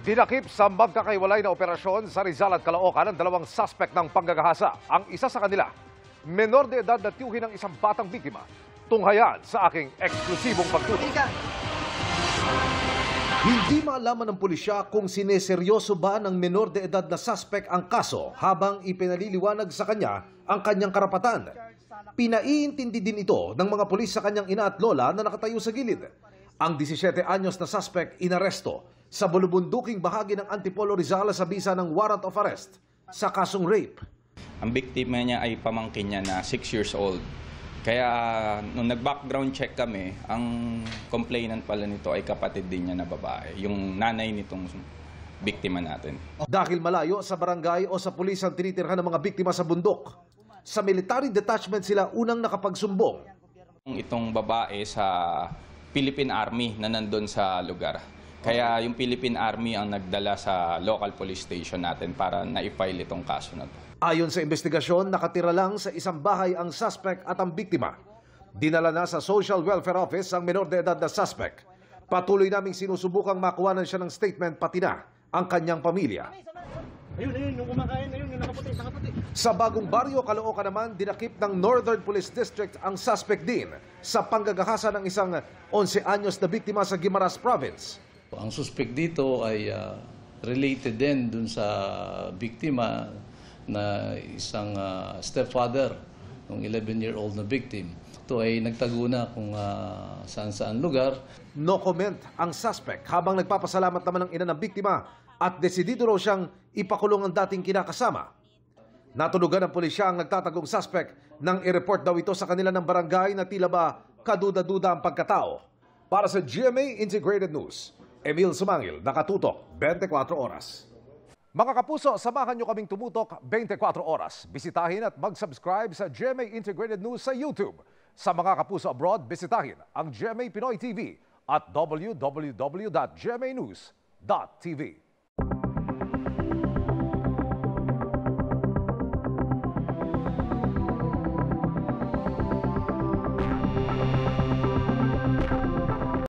Dinakip sa magkakaiwalay na operasyon sa Rizal at Caloocan ang dalawang suspect ng panggagahasa. Ang isa sa kanila, menor de edad na tiyuhin ng isang batang biktima. Tunghayan sa aking eksklusibong pagtutok. Hindi maalaman ng pulisya kung sineseryoso ba ng menor de edad na suspect ang kaso habang ipinaliliwanag sa kanya ang kanyang karapatan. Pinaiintindi din ito ng mga pulis sa kanyang ina at lola na nakatayo sa gilid. Ang 17 anyos na suspect inaresto sa bulubunduking bahagi ng Antipolo Rizal sa bisa ng warrant of arrest sa kasong rape. Ang biktima niya ay pamangkin niya na 6 years old. Kaya nung nag-background check kami, ang complainant pala nito ay kapatid din niya na babae, yung nanay nitong biktima natin. Dahil malayo sa barangay o sa pulis ang tinitirhan ng mga biktima sa bundok, sa military detachment sila unang nakapagsumbong. Itong babae sa Philippine Army na nandun sa lugar. Kaya yung Philippine Army ang nagdala sa local police station natin para na-file itong kaso na to. Ayon sa investigasyon, nakatira lang sa isang bahay ang suspect at ang biktima. Dinala na sa Social Welfare Office ang menor de edad na suspect. Patuloy naming sinusubukang makuhanan siya ng statement pati na ang kanyang pamilya. Ayun, yung kumakain, yung nakaputi. Sa Bagong Baryo, Caloocan naman, dinakip ng Northern Police District ang suspect din sa panggagahasa ng isang 11 anyos na biktima sa Guimaras Province. Ang suspect dito ay related din dun sa biktima na isang stepfather ng 11-year-old na victim. Ito ay nagtago na kung saan-saan lugar. No comment ang suspect habang nagpapasalamat naman ng ina ng biktima at desidido raw siyang ipakulong ang dating kinakasama. Natulugan ng pulisya ang nagtatagong suspect nang i-report daw ito sa kanila ng barangay na tila ba kaduda-duda ang pagkatao. Para sa GMA Integrated News, Emil Sumangil, nakatutok 24 oras. Mga kapuso, samahan nyo kaming tumutok 24 oras. Bisitahin at mag-subscribe sa GMA Integrated News sa YouTube. Sa mga kapuso abroad, bisitahin ang GMA Pinoy TV at www.gmanews.tv.